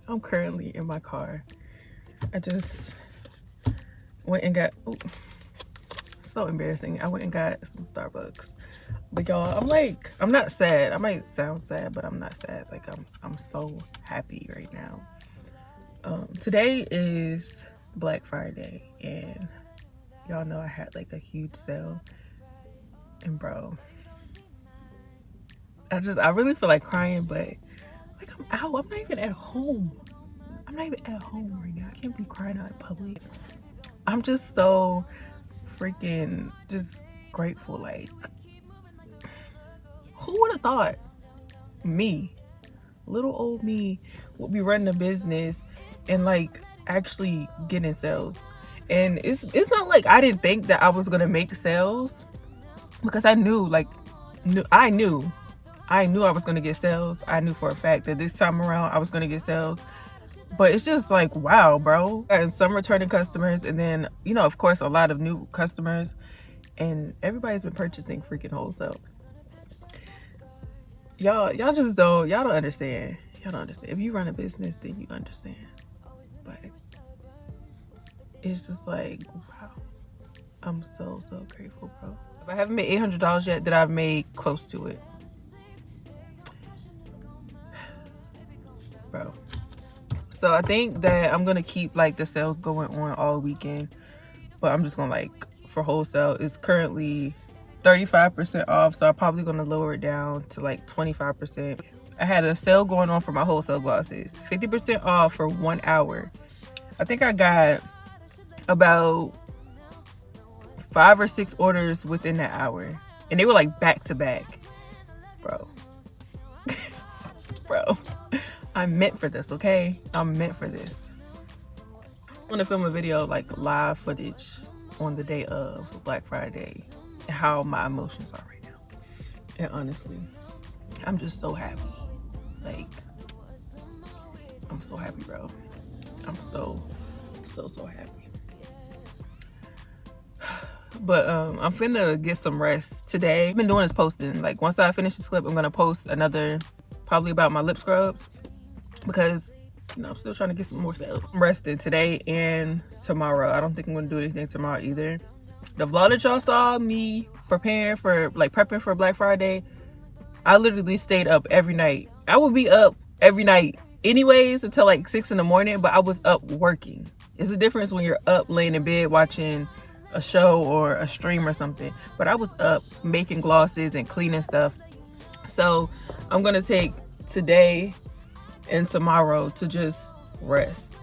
I'm currently in my car. I just went and got, ooh, so embarrassing. I went and got some Starbucks. But y'all, I'm not sad. I might sound sad, but I'm not sad. Like I'm so happy right now. Today is Black Friday, and y'all know I had like a huge sale. And bro, I really feel like crying, but like I'm out. I'm not even at home. I'm not even at home right now. I can't be crying out in public. I'm just so freaking just grateful. Like, who would have thought me, little old me, would be running a business and like actually getting sales? And it's not like I didn't think that I was gonna make sales, because I knew I knew I was gonna get sales. I knew for a fact that this time around I was gonna get sales. But it's just like, wow, bro. And some returning customers, and then, you know, of course, a lot of new customers, and everybody's been purchasing freaking wholesale. Y'all don't understand. Y'all don't understand. If you run a business, then you understand. But it's just like, wow. I'm so grateful, bro. If I haven't made $800 yet, then I've made close to it. Bro. So I think that I'm gonna keep like the sales going on all weekend, but I'm just gonna like, for wholesale, it's currently 35% off, so I'm probably gonna lower it down to like 25%. I had a sale going on for my wholesale glosses, 50% off for 1 hour. I think I got about 5 or 6 orders within that hour, and they were like back to back. Bro. Bro, I'm meant for this, okay? I'm meant for this. I want to film a video, like live footage on the day of Black Friday, and how my emotions are right now. And honestly, I'm just so happy. Like, I'm so happy, bro. I'm so happy. But I'm finna get some rest today. I've been doing this posting. Like, once I finish this clip, I'm gonna post another, probably about my lip scrubs, because, you know, I'm still trying to get some more sales. I'm resting today and tomorrow. I don't think I'm gonna do anything tomorrow either. The vlog that y'all saw me prepping for Black Friday, I literally stayed up every night. I would be up every night anyways until like 6 in the morning, but I was up working. It's the difference when you're up laying in bed watching a show or a stream or something, but I was up making glosses and cleaning stuff. So I'm gonna take today and tomorrow to just rest,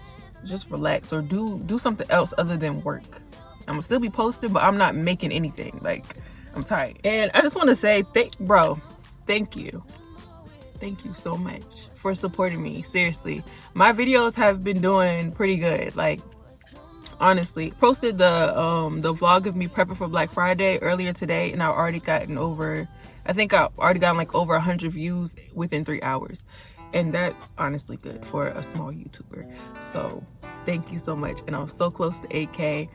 just relax, or do something else other than work. I'm gonna still be posting, but I'm not making anything. Like, I'm tired. And I just want to say, thank you so much for supporting me. Seriously, my videos have been doing pretty good. Like, honestly, posted the vlog of me prepping for Black Friday earlier today, and I've already gotten over, I think I've already gotten like over 100 views within 3 hours, and that's honestly good for a small YouTuber. So thank you so much, and I'm so close to 8K.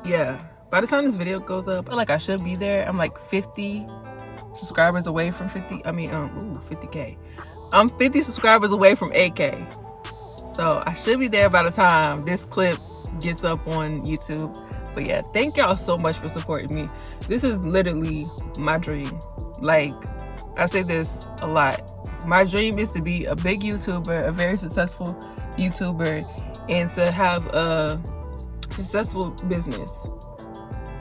Yeah, by the time this video goes up, I feel like I should be there. I'm like 50 subscribers away from 50K. I'm 50 subscribers away from 8K. So I should be there by the time this clip gets up on YouTube. But yeah, thank y'all so much for supporting me. This is literally my dream. Like, I say this a lot. My dream is to be a big YouTuber, a very successful YouTuber, and to have a successful business.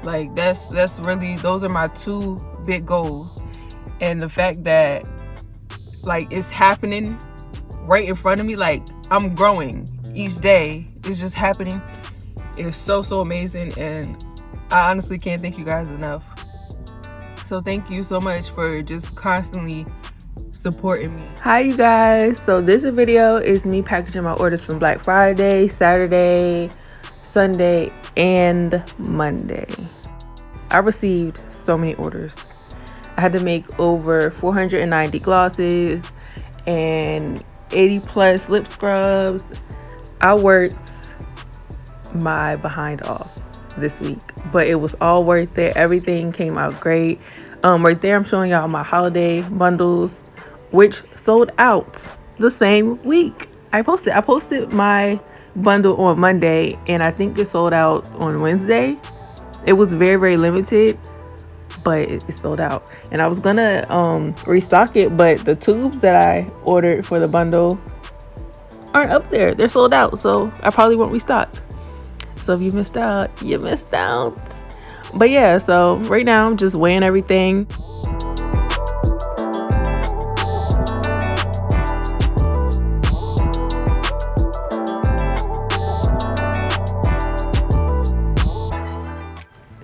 Like, that's really, those are my 2 big goals. And the fact that, like, it's happening right in front of me, like, I'm growing each day. It's just happening. It's so amazing, and I honestly can't thank you guys enough. So thank you so much for just constantly supporting me. Hi you guys, so this video is me packaging my orders from Black Friday, Saturday, Sunday, and Monday. I received so many orders. I had to make over 490 glosses and 80 plus lip scrubs. I worked my behind off this week, but it was all worth it. Everything came out great. Right there I'm showing y'all my holiday bundles, which sold out the same week. I posted my bundle on Monday, and I think it sold out on Wednesday. It was very, very limited, but it sold out. And I was gonna restock it, but the tubes that I ordered for the bundle aren't up there. They're sold out, so I probably won't restock. So if you missed out, you missed out. But yeah, so right now I'm just weighing everything.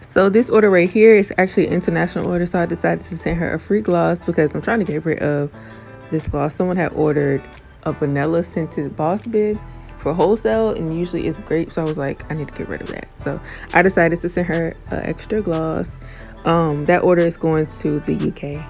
So this order right here is actually an international order, so I decided to send her a free gloss because I'm trying to get rid of this gloss. Someone had ordered a vanilla scented Boss Bid for wholesale, and usually it's grape, so I was like, I need to get rid of that. So I decided to send her an extra gloss. That order is going to the UK.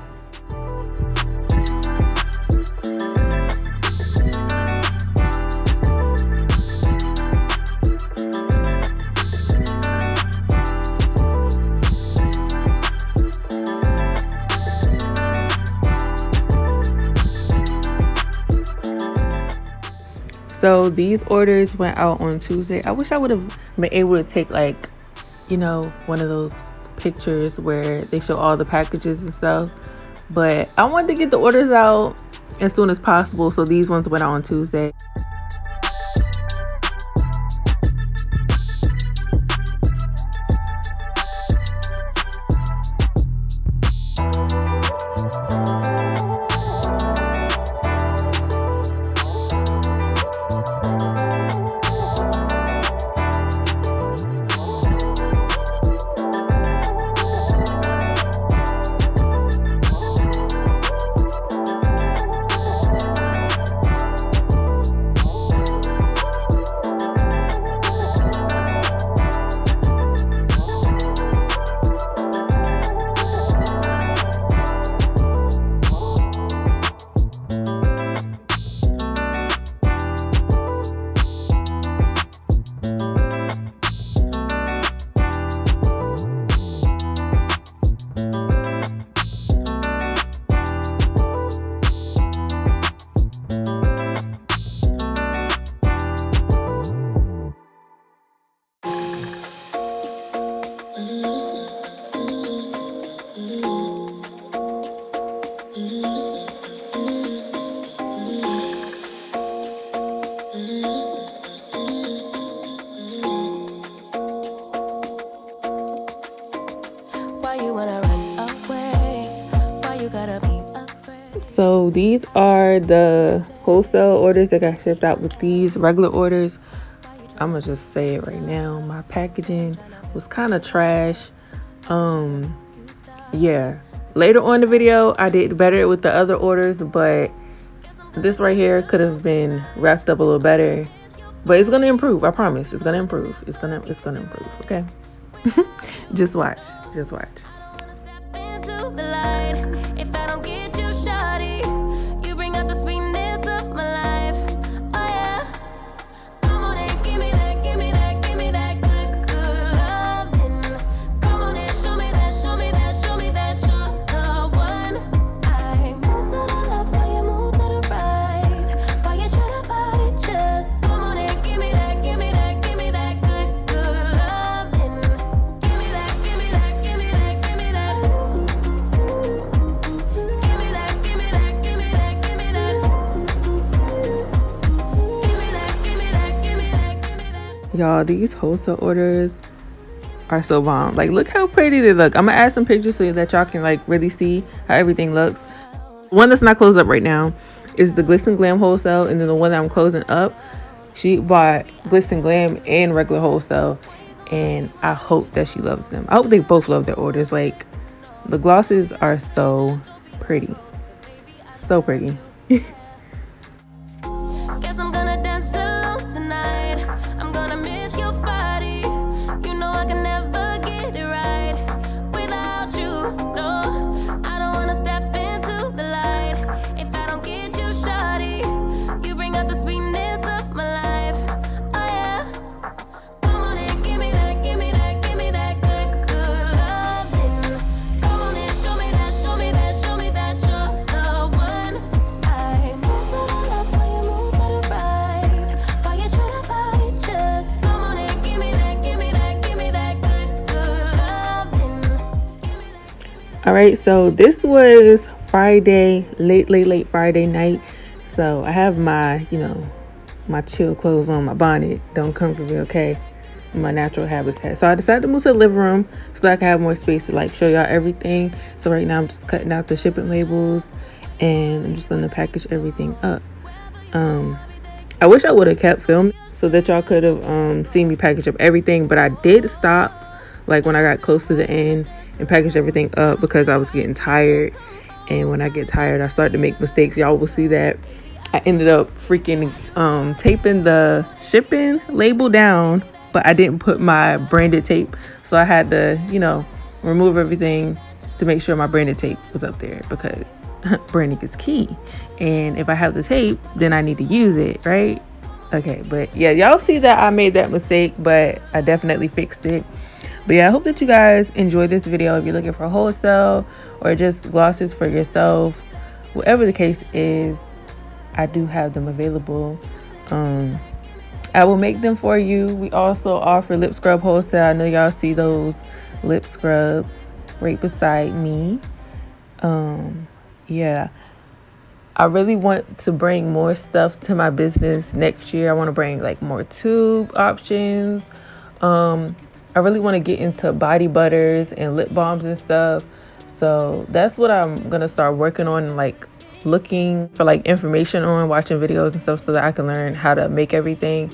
So these orders went out on Tuesday. I wish I would have been able to take, like, you know, one of those pictures where they show all the packages and stuff, but I wanted to get the orders out as soon as possible, so these ones went out on Tuesday. So these are the wholesale orders that got shipped out with these regular orders. I'm gonna just say it right now, my packaging was kind of trash. Yeah, later on in the video I did better with the other orders, but this right here could have been wrapped up a little better. But it's gonna improve, I promise. It's gonna improve. It's gonna improve, okay? Just watch. Y'all, these wholesale orders are so bomb. Like, look how pretty they look. I'm gonna add some pictures so that y'all can like really see how everything looks. One that's not closed up right now is the Glitz and Glam wholesale, and then the one that I'm closing up, she bought Glitz and Glam and regular wholesale, and I hope that she loves them. I hope they both love their orders. Like, the glosses are so pretty, so pretty. All right, so this was Friday, late Friday night. So I have my, my chill clothes on, my bonnet. Don't come for me, okay? My natural habitat. So I decided to move to the living room so I can have more space to like show y'all everything. So right now I'm just cutting out the shipping labels and I'm just gonna package everything up. I wish I would have kept filming so that y'all could have seen me package up everything, but I did stop like when I got close to the end and packaged everything up because I was getting tired. And when I get tired, I start to make mistakes. Y'all will see that I ended up freaking taping the shipping label down, but I didn't put my branded tape. So I had to, remove everything to make sure my branded tape was up there because branding is key. And if I have the tape, then I need to use it, right? Okay, but yeah, y'all see that I made that mistake, but I definitely fixed it. But yeah, I hope that you guys enjoyed this video. If you're looking for wholesale or just glosses for yourself, whatever the case is, I do have them available. I will make them for you. We also offer lip scrub wholesale. I know y'all see those lip scrubs right beside me. Yeah, I really want to bring more stuff to my business next year. I want to bring like more tube options. I really want to get into body butters and lip balms and stuff. So that's what I'm gonna start working on, like looking for like information on, watching videos and stuff so that I can learn how to make everything.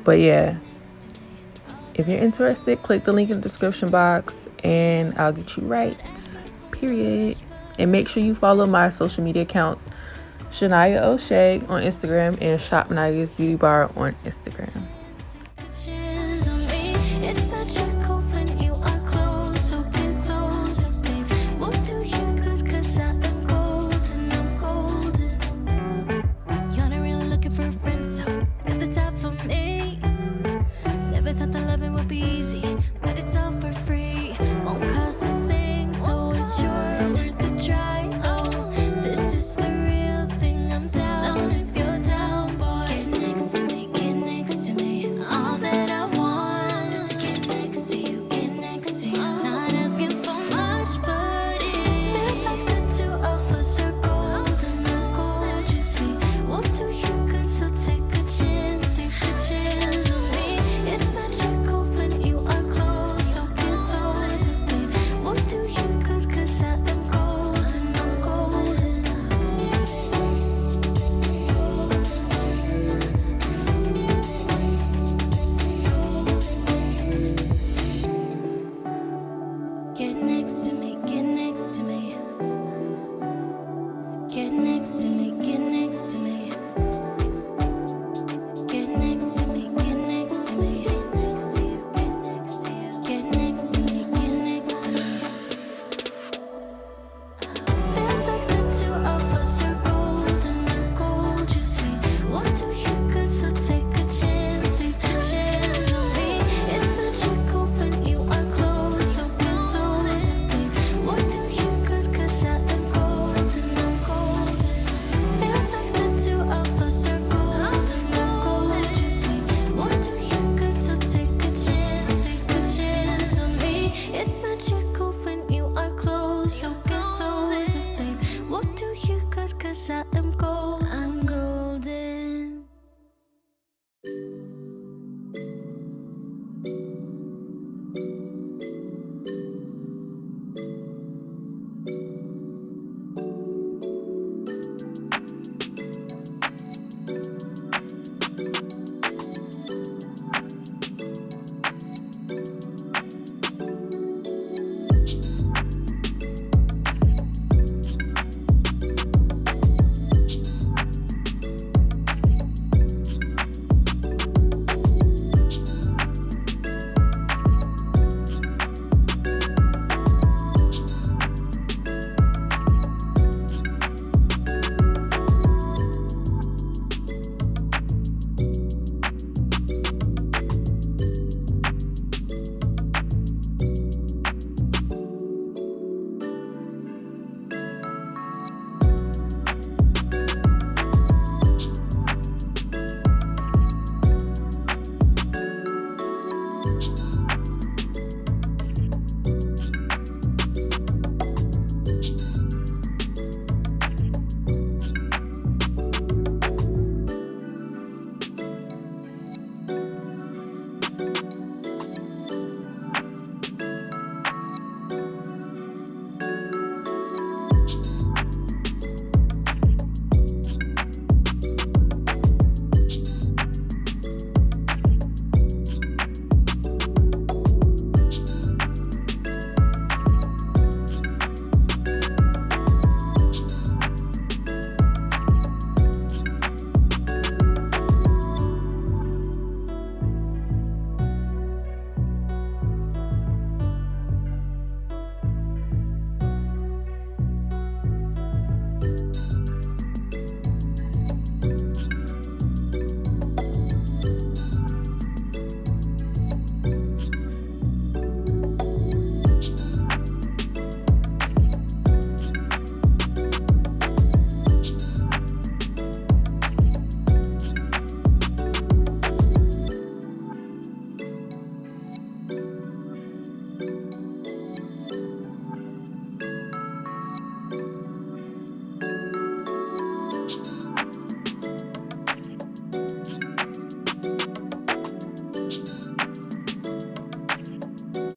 But yeah, if you're interested, click the link in the description box and I'll get you right. Period. And make sure you follow my social media accounts, Sha'Naya O'Shea on Instagram and Sha'Naya's Beauty Bar on Instagram.